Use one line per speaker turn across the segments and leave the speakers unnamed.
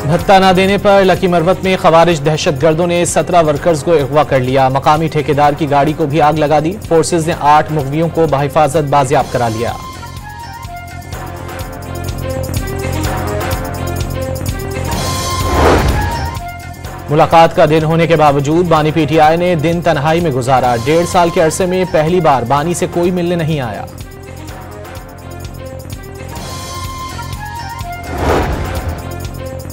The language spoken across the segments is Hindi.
भत्ता न देने पर लकी मरवत में खवारिज दहशतगर्दों ने 17 वर्कर्स को अगवा कर लिया। मकामी ठेकेदार की गाड़ी को भी आग लगा दी। फोर्सेज ने 8 मुगवियों को बहिफाजत बाजियाब करा लिया। मुलाकात का दिन होने के बावजूद बानी पीटीआई ने दिन तन्हाई में गुजारा। 1.5 साल के अरसे में पहली बार बानी से कोई मिलने नहीं आया।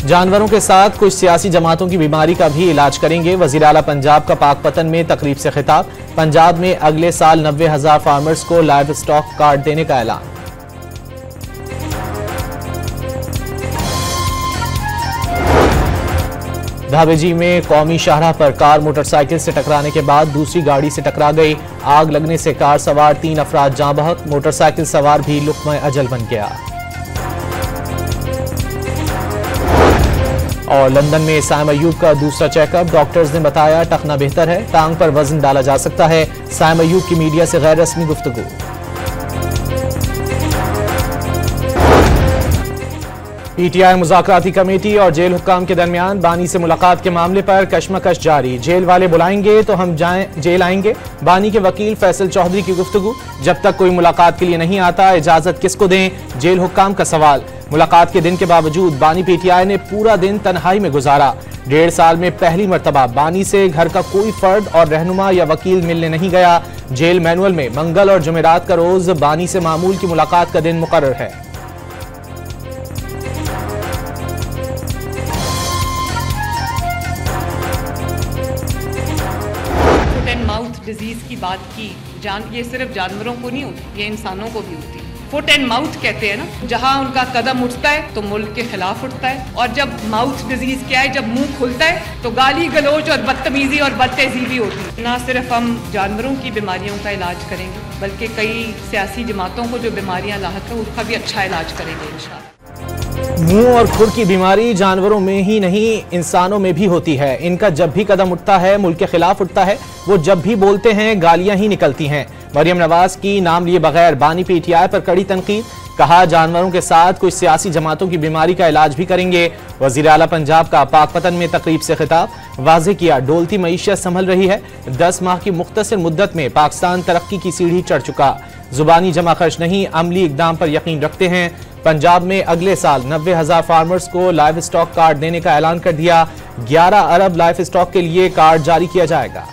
जानवरों के साथ कुछ सियासी जमातों की बीमारी का भी इलाज करेंगे। वजीर आला पंजाब का पाकपतन में तकरीब से खिताब। पंजाब में अगले साल 90,000 फार्मर्स को लाइव स्टॉक कार्ड देने का ऐलान। धाबेजी में कौमी शाहराह पर कार मोटरसाइकिल से टकराने के बाद दूसरी गाड़ी से टकरा गई। आग लगने से कार सवार 3 अफराद जाँ बहक। मोटरसाइकिल सवार भी लुक़्मा अजल बन गया। और लंदन में साइम अयूब का दूसरा चेकअप। डॉक्टर्स ने बताया टखना बेहतर है, टांग पर वजन डाला जा सकता है। साइम अयूब की मीडिया से गैर रस्मी गुफ्तगू। पीटीआई मुज़ाकराती कमेटी और जेल हुक्काम के दरमियान बानी से मुलाकात के मामले पर कशमकश जारी। जेल वाले बुलाएंगे तो हम जेल आएंगे। बानी के वकील फैसल चौधरी की गुफ्तगू। जब तक कोई मुलाकात के लिए नहीं आता इजाजत किसको दें, जेल हुक्काम का सवाल। मुलाकात के दिन के बावजूद बानी पीटीआई ने पूरा दिन तन्हाई में गुजारा। 1.5 साल में पहली मर्तबा बानी से घर का कोई फर्द और रहनुमा या वकील मिलने नहीं गया। जेल मैनुअल में मंगल और जुमेरात का रोज बानी से मामूल की मुलाकात का दिन मुकर्रर है।
फुट एंड माउथ डिजीज की बात की, ये सिर्फ जानवरों को नहीं होती, ये इंसानों को भी होती है। फुट एंड माउथ कहते हैं ना, जहां उनका कदम उठता है तो मुल्क के खिलाफ उठता है। और जब माउथ डिजीज क्या है, जब मुंह खुलता है तो गाली गलोच और बदतमीजी और बदतहजीबी होती है। ना सिर्फ हम जानवरों की बीमारियों का इलाज करेंगे, बल्कि कई सियासी जमातों को जो बीमारियां लाहक है उसका भी अच्छा इलाज करेंगे इंशाअल्लाह।
मुंह और खुर की बीमारी जानवरों में ही नहीं इंसानों में भी होती है। इनका जब भी कदम उठता है मुल्क के खिलाफ उठता है। वो जब भी बोलते हैं गालियां ही निकलती हैं। मरियम नवाज की नाम लिए बगैर बानी पीटीआई पर कड़ी तनकीद। कहा जानवरों के साथ कुछ सियासी जमातों की बीमारी का इलाज भी करेंगे। वजीर आला पंजाब का पाकपतन में तकरीब से खिताब। वाज़ेह किया डोलती मईशत संभल रही है। 10 माह की मुख्तसर मुद्दत में पाकिस्तान तरक्की की सीढ़ी चढ़ चुका। जुबानी जमा खर्च नहीं, अमली इकदाम पर यकीन रखते हैं। पंजाब में अगले साल 90,000 फार्मर्स को लाइव स्टॉक कार्ड देने का ऐलान कर दिया। 11 अरब लाइव स्टॉक के लिए कार्ड जारी किया जाएगा।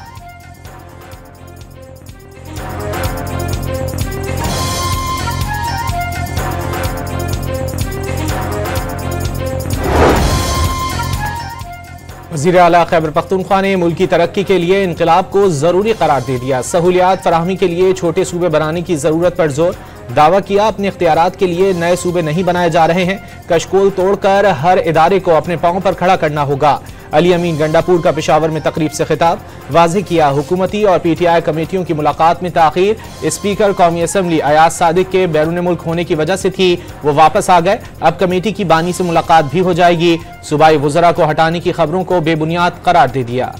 वज़ीर आला खैबर पख्तूनख्वा ने मुल्क की तरक्की के लिए इनकलाब को जरूरी करार दे दिया। सहूलियात फराहमी के लिए छोटे सूबे बनाने की जरूरत पर जोर। दावा किया अपने इख्तियारात के लिए नए सूबे नहीं बनाए जा रहे हैं। कशकोल तोड़कर हर इदारे को अपने पांव पर खड़ा करना होगा। अली अमीन गंडापुर का पेशावर में तकरीब से खिताब। वाज़ेह किया हुकूमती और पीटीआई कमेटियों की मुलाकात में ताखीर स्पीकर कौमी असम्बली अयाज सादिक के बैरून मुल्क होने की वजह से थी, वो वापस आ गए। अब कमेटी की बानी से मुलाकात भी हो जाएगी। सूबाई वज़रा को हटाने की खबरों को बेबुनियाद करार दे दिया।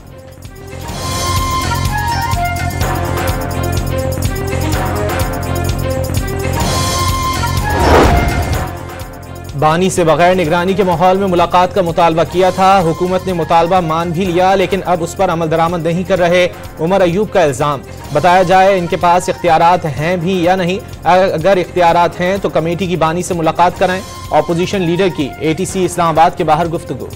बानी से बगैर निगरानी के माहौल में मुलाकात का मुतालबा किया था। हुकूमत ने मुतालबा मान भी लिया, लेकिन अब उस पर अमल दरामद नहीं कर रहे। उमर अयूब का इल्जाम। बताया जाए इनके पास इख्तियारात हैं भी या नहीं। अगर इख्तियारात हैं तो कमेटी की बानी से मुलाकात कराएं। अपोजिशन लीडर की ATC इस्लामाबाद के बाहर गुफ्तगू।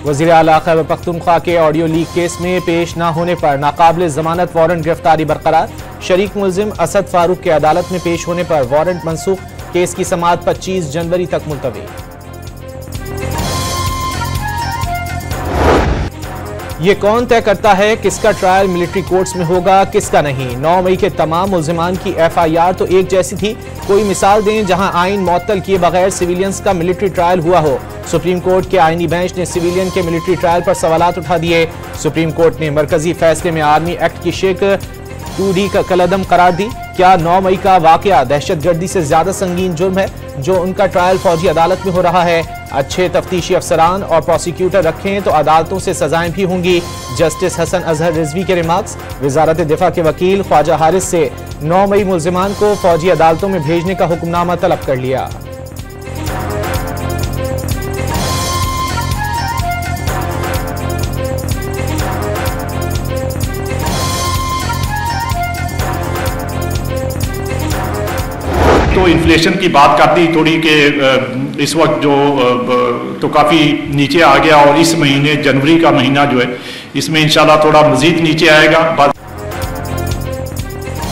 वज़ीर आला खैबर पख्तूनख्वा के ऑडियो लीक केस में पेश न होने पर नाकाबिल जमानत वारंट गिरफ्तारी बरकरार। शरीक मुलजिम असद फारूक के अदालत में पेश होने पर वारंट मनसूख। केस की समाअत 25 जनवरी तक मुलतवी। ये कौन तय करता है किसका ट्रायल मिलिट्री कोर्ट्स में होगा, किसका नहीं। 9 मई के तमाम मुलजिमान की FIR तो एक जैसी थी। कोई मिसाल दें जहां आइन मुअत्तल किए बगैर सिविलियंस का मिलिट्री ट्रायल हुआ हो। सुप्रीम कोर्ट के आईनी बेंच ने सिविलियन के मिलिट्री ट्रायल पर सवालात उठा दिए। सुप्रीम कोर्ट ने मरकजी फैसले में आर्मी एक्ट की शिक 2D का कलअदम करार दी। क्या 9 मई का वाकया दहशतगर्दी से ज्यादा संगीन जुर्म है जो उनका ट्रायल फौजी अदालत में हो रहा है? अच्छे तफ्तीशी अफसरान और प्रोसिक्यूटर रखें तो अदालतों से सजाएं भी होंगी। जस्टिस हसन अजहर रिजवी के रिमार्क्स। वजारत दिफा के वकील ख्वाजा हारिस से 9 मई मुल्जिमान को फौजी अदालतों में भेजने का हुक्मनामा तलब कर लिया।
तो इन्फ्लेशन की बात कर दी थोड़ी कि इस वक्त जो तो काफ़ी नीचे आ गया और इस महीने जनवरी का महीना जो है इसमें इंशाल्लाह थोड़ा मजीद नीचे आएगा।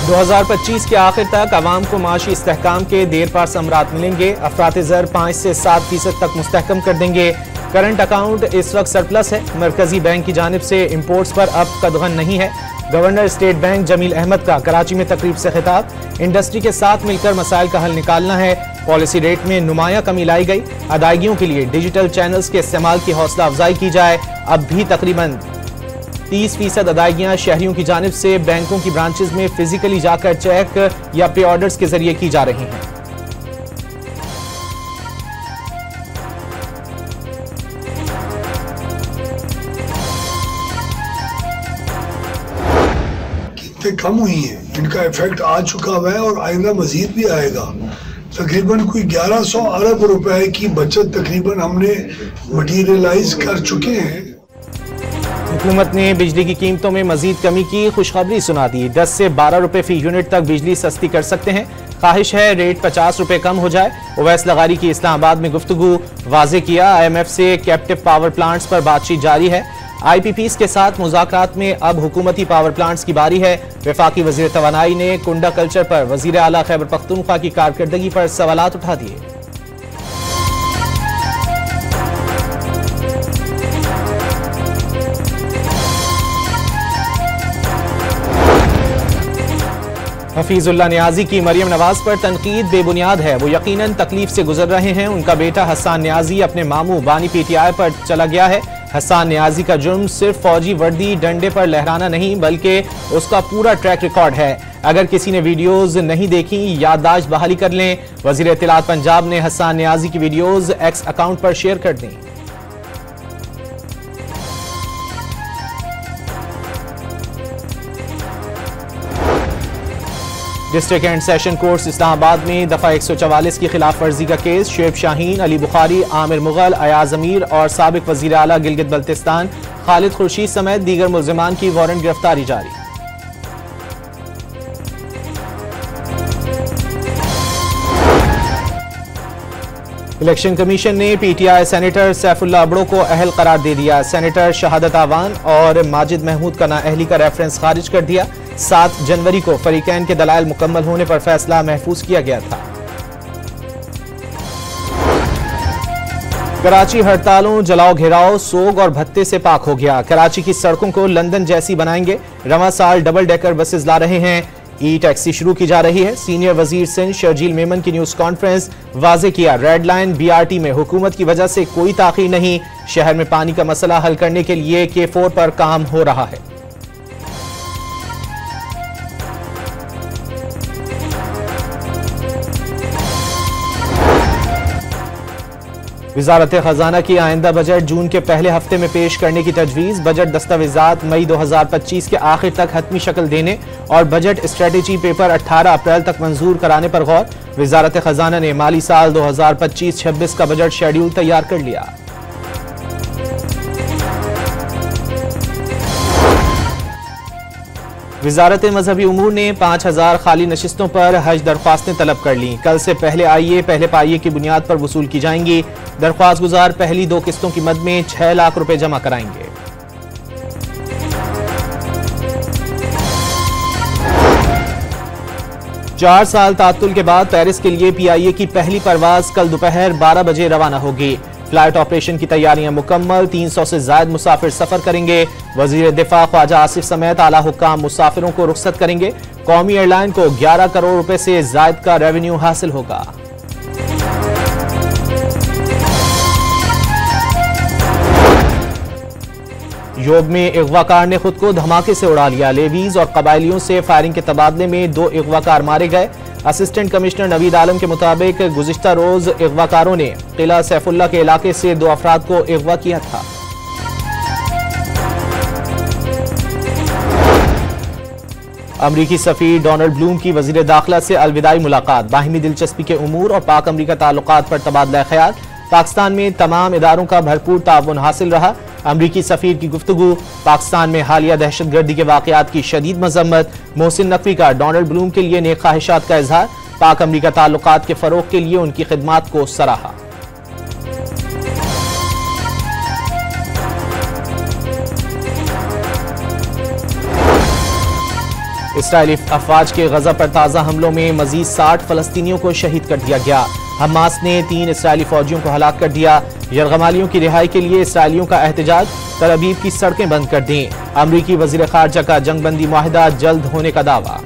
2025 के आखिर तक आवाम को माशी इस्तेहकाम के देर पार समरात मिलेंगे। अफरात ज़र 5 से 7% तक मुस्तहकम कर देंगे। करंट अकाउंट इस वक्त सरप्लस है। मरकजी बैंक की जानिब से इम्पोर्ट्स पर अब कदगन नहीं है। Governor state bank Jamil Ahmed का कराची में तकरीब से खिताब। इंडस्ट्री के साथ मिलकर मसाइल का हल निकालना है। पॉलिसी रेट में नुमाया कमी लाई गई। अदायगियों के लिए डिजिटल चैनल्स के इस्तेमाल की हौसला अफजाई की जाए। अब भी तकरीबन 30% अदायगियां शहरियों की जानिब से बैंकों की ब्रांचेस में फिजिकली जाकर चेक या पे ऑर्डर्स के जरिए की जा रही हैं।
कम हुई है, इनका इफेक्ट आ चुका हुआ है और आइंदा मजीद भी आएगा। तकरीबन कोई 1100 अरब रुपए की बचत तकरीबन हमने मटीरियलाइज कर चुके हैं।
हुकूमत ने बिजली की कीमतों में मजीद कमी की खुशखबरी सुना दी। 10 से 12 रुपए फी यूनिट तक बिजली सस्ती कर सकते हैं। ख्वाहिश है रेट 50 रुपए कम हो जाए। उवैस लगारी की इस्लामाबाद में गुफ्तगू। वाजे किया IMF से कैप्टिव पावर प्लांट्स पर बातचीत जारी है। IPPs के साथ मुज़ाकरात में अब हुकूमती पावर प्लांट्स की बारी है। वफाकी वज़ीर तवानाई ने कुंडा कल्चर पर वज़ीर आला खैबर पख्तूनख्वा की कारकर्दगी पर सवालात उठा दिए। हफीजुल्लाह नियाजी की मरियम नवाज पर तनकीद बेबुनियाद है। वो यकीनन तकलीफ से गुजर रहे हैं। उनका बेटा हसन नियाजी अपने मामू बानी PTI पर चला गया है। हसन नियाजी का जुर्म सिर्फ फौजी वर्दी डंडे पर लहराना नहीं बल्कि उसका पूरा ट्रैक रिकॉर्ड है। अगर किसी ने वीडियोस नहीं देखी याददाश्त बहाली कर लें। वजीर इत्तलात पंजाब ने हसन नियाजी की वीडियोस X अकाउंट पर शेयर कर दी। District and session courts Islamabad में दफा 144 की खिलाफ वर्जी का केस। शुएब शाहीन, अली बुखारी, आमिर मुगल, अयाज अमीर और साबिक वजीर आला गिलगित बल्तिस्तान खालिद खुर्शीद समेत दीगर मुल्जिमान की वारंट गिरफ्तारी जारी। इलेक्शन कमीशन ने PTI सेनेटर सैफुल्लाह अबड़ो को अहल करार दे दिया। सेनेटर शहादत आवान और माजिद महमूद का नाअहली का रेफरेंस खारिज कर दिया। 7 जनवरी को फरीकैन के दलाइल मुकम्मल होने पर फैसला महफूज किया गया था। कराची हड़तालों, जलाओ घेराव, सोग और भत्ते से पाक हो गया। कराची की सड़कों को लंदन जैसी बनाएंगे। रवां साल डबल डेकर बसेस ला रहे हैं। टैक्सी शुरू की जा रही है। सीनियर वजीर सिंध शर्जील मेमन की न्यूज कॉन्फ्रेंस। वाजे किया रेड लाइन BRT में हुकूमत की वजह से कोई ताखीर नहीं। शहर में पानी का मसला हल करने के लिए K4 पर काम हो रहा है। वजारत खजाना की आइंदा बजट जून के पहले हफ्ते में पेश करने की तजवीज़। बजट दस्तावेजात मई 2025 के आखिर तक हतमी शक्ल देने और बजट स्ट्रेटेजी पेपर 18 अप्रैल तक मंजूर कराने पर गौर। वजारत खजाना ने माली साल 2025-26 का बजट शेड्यूल तैयार कर लिया। वजारत मजहबी उमूर ने 5000 खाली नशिस्तों पर हज दरख्वास्तें तलब कर ली। कल से पहले आइए पहले पाइए की बुनियाद पर वसूल की जाएंगी। दरख्वास्त गुजार पहली 2 किस्तों की मद में 6 लाख रुपए जमा कराएंगे। चार साल तात्तुल के बाद पेरिस के लिए PIA की पहली परवाज कल दोपहर 12 बजे रवाना होगी। फ्लाइट ऑपरेशन की तैयारियां मुकम्मल। 300 से ज्यादा मुसाफिर सफर करेंगे। वजीर दिफा ख्वाजा आसिफ समेत आला हुक्काम मुसाफिरों को रुख्सत करेंगे। कौमी एयरलाइन को 11 करोड़ रुपए से ज्यादा का रेवेन्यू हासिल होगा। योग में अगवाकार ने खुद को धमाके से उड़ा लिया। लेवीज और कबायलियों से फायरिंग के तबादले में 2 अगवाकार मारे गए। असिस्टेंट कमिश्नर नवीद आलम के मुताबिक गुज़िश्ता रोज अगवाकारों ने किला सैफुल्ला के इलाके से 2 अफराद को अगवा किया था। अमरीकी सफीर डोनाल्ड ब्लूम की वजीर दाखिला से अलविदाई मुलाकात। बाहिमी दिलचस्पी के उमूर और पाक अमरीका ताल्लुकात पर तबादला ख्याल। पाकिस्तान में तमाम इदारों का भरपूर ताउन हासिल रहा। अमरीकी सफीर की गुफ्तगू। पाकिस्तान में हालिया दहशतगर्दी के वाकयात की शदीद मजम्मत। मोहसिन नकवी का डोनाल्ड ब्लूम के लिए नेक ख्वाहिशात का इजहार। पाक अमरीका ताल्लुकात के फरोग के लिए उनकी खिदमात को सराहा। इसराइली अफवाज के गजा पर ताज़ा हमलों में मजीद 60 फलस्तीनियों को शहीद कर दिया गया। हमास ने 3 इसराइली फौजियों को हलाक कर दिया। यरगमालियों की रिहाई के लिए इसराइलियों का एहतजाज। तल अवीव की सड़कें बंद कर दी। अमरीकी वजीर खारजा का जंगबंदी मुआहिदा जल्द होने का दावा।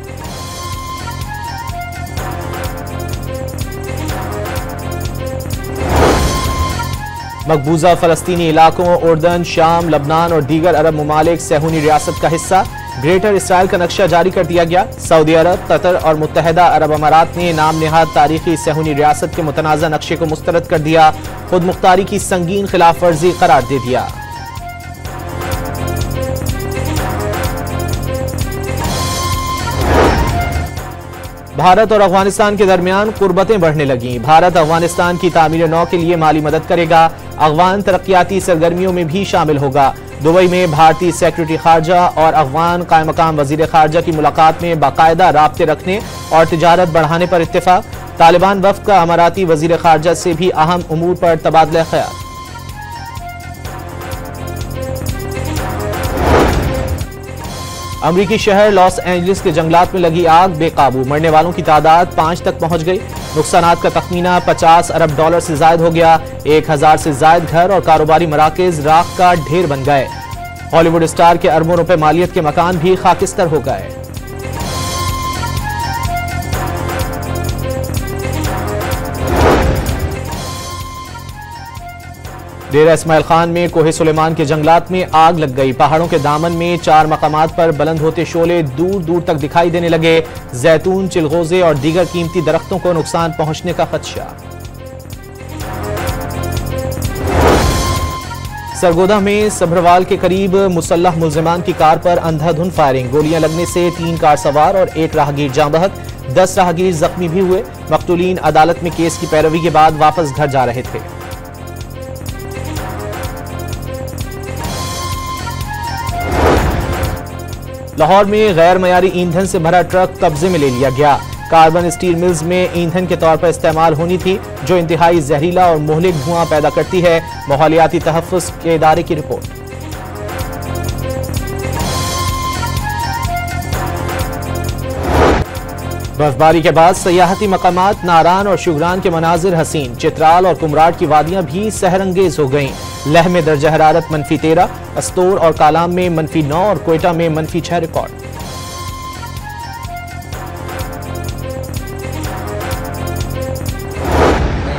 मकबूजा फलस्तीनी इलाकों उर्दन, शाम, लबनान और दीगर अरब ममालिक सहूनी रियासत का हिस्सा। ग्रेटर इसराइल का नक्शा जारी कर दिया गया। सऊदी अरब, कतर और मुत्तहदा अरब अमारात ने नाम नेहाद तारीखी सहूनी रियासत के मुतनाज़ा नक्शे को मुस्तरद कर दिया। खुद मुख्तारी की संगीन खिलाफ वर्जी करार दे दिया। भारत और अफगानिस्तान के दरमियान कुर्बतें बढ़ने लगीं। भारत अफगानिस्तान की तामीर नौ के लिए माली मदद करेगा। अफगान तरक्याती सरगर्मियों में भी शामिल होगा। दुबई में भारतीय सेक्रेटरी खारजा और अफगान कायम मकाम वजीर खारजा की मुलाकात में बाकायदा राब्ते रखने और तिजारत बढ़ाने पर इत्तेफाक। तालिबान वफ़द का अमाराती वजीर खारजा से भी अहम उमूर पर तबादला ख्याल। अमरीकी शहर लॉस एंजलिस के जंगलात में लगी आग बेकाबू। मरने वालों की तादाद 5 तक पहुंच गई। नुकसानात का तखमीना $50 अरब से जायद हो गया। 1000 से जायद घर और कारोबारी मराकज राख का ढेर बन गए। हॉलीवुड स्टार के अरबों रुपए मालियत के मकान भी खाकिस्तर हो गए। डेरा इस्माइल खान में कोहे सुलेमान के जंगलात में आग लग गई। पहाड़ों के दामन में 4 मकामात पर बुलंद होते शोले दूर दूर तक दिखाई देने लगे। जैतून, चिलगोजे और दीगर कीमती दरख्तों को नुकसान पहुंचने का खदशा। सरगोदा में सब्रवाल के करीब मुसल्लह मुल्जिमान की कार पर अंधाधुंध फायरिंग। गोलियां लगने से 3 कार सवार और 1 राहगीर जाँ बहक। 10 राहगीर जख्मी भी हुए। मकतूलीन अदालत में केस की पैरवी के बाद वापस घर जा रहे थे। लाहौर में गैर मयारी ईंधन से भरा ट्रक कब्जे में ले लिया गया। कार्बन स्टील मिल्स में ईंधन के तौर पर इस्तेमाल होनी थी, जो इंतहाई जहरीला और मुहलिक धुआं पैदा करती है। माहौलियाती तहफ़्फ़ुज़ के इदारे की रिपोर्ट। बर्फबारी के बाद सयाहती मकामात नारान और शुगरान के मनाजिर हसीन। चित्राल और कुमराट की वादियां भी सहरंगेज हो गईं। लह में दर्जा हरारत -13, अस्तोर और कालाम में -9 और कोयटा में -6 रिकॉर्ड।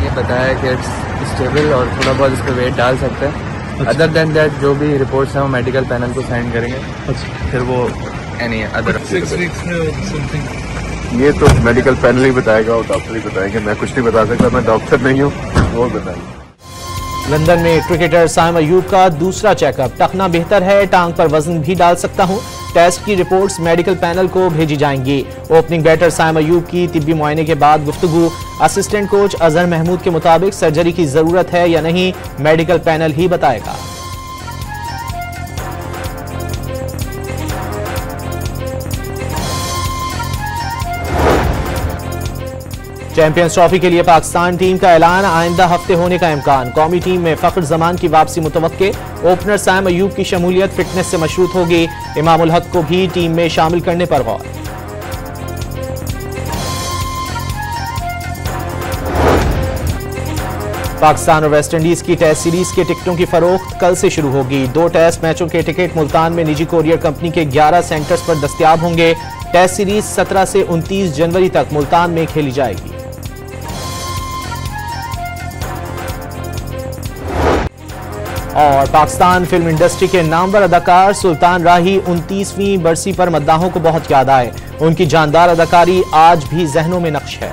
ये बताया कि स्टेबल और थोड़ा बहुत इस पर वेट डाल सकते हैं। अदर देन दैट जो भी रिपोर्ट्स हैं वो मेडिकल पैनल को साइन करेंगे। फिर वो एनी अदर
6 वीक्स में समथिंग
ये तो मेडिकल पैनल ही बताएगा और डॉक्टर ही बताएंगे। मैं कुछ नहीं बता सकता, मैं डॉक्टर नहीं हूँ, वो बताएंगे।
लंदन में क्रिकेटर साइम अयूब का दूसरा चेकअप। टखना बेहतर है, टांग पर वजन भी डाल सकता हूं। टेस्ट की रिपोर्ट्स मेडिकल पैनल को भेजी जाएंगी। ओपनिंग बैटर साइम अयूब की तिब्बी मुआयने के बाद गुफ्तगू। असिस्टेंट कोच अजहर महमूद के मुताबिक सर्जरी की जरूरत है या नहीं, मेडिकल पैनल ही बताएगा। चैंपियंस ट्रॉफी के लिए पाकिस्तान टीम का ऐलान। आइंदा हफ्ते होने का इम्कान। कौमी टीम में फख्र जमान की वापसी मुतवक्के। ओपनर साइम अयूब की शमूलियत फिटनेस से मशरूत होगी। इमाम उल हक को भी टीम में शामिल करने पर गौर। पाकिस्तान और वेस्ट इंडीज की टेस्ट सीरीज के टिकटों की फरोख्त कल से शुरू होगी। 2 टेस्ट मैचों के टिकट मुल्तान में निजी कोरियर कंपनी के 11 सेंटर्स पर दस्तयाब होंगे। टेस्ट सीरीज 17 से 29 जनवरी तक मुल्तान में खेली जाएगी। और पाकिस्तान फिल्म इंडस्ट्री के नामवर अदाकार सुल्तान राही 29वीं बरसी पर मद्दाहों को बहुत याद आए। उनकी जानदार अदाकारी आज भी जहनों में नक्श है।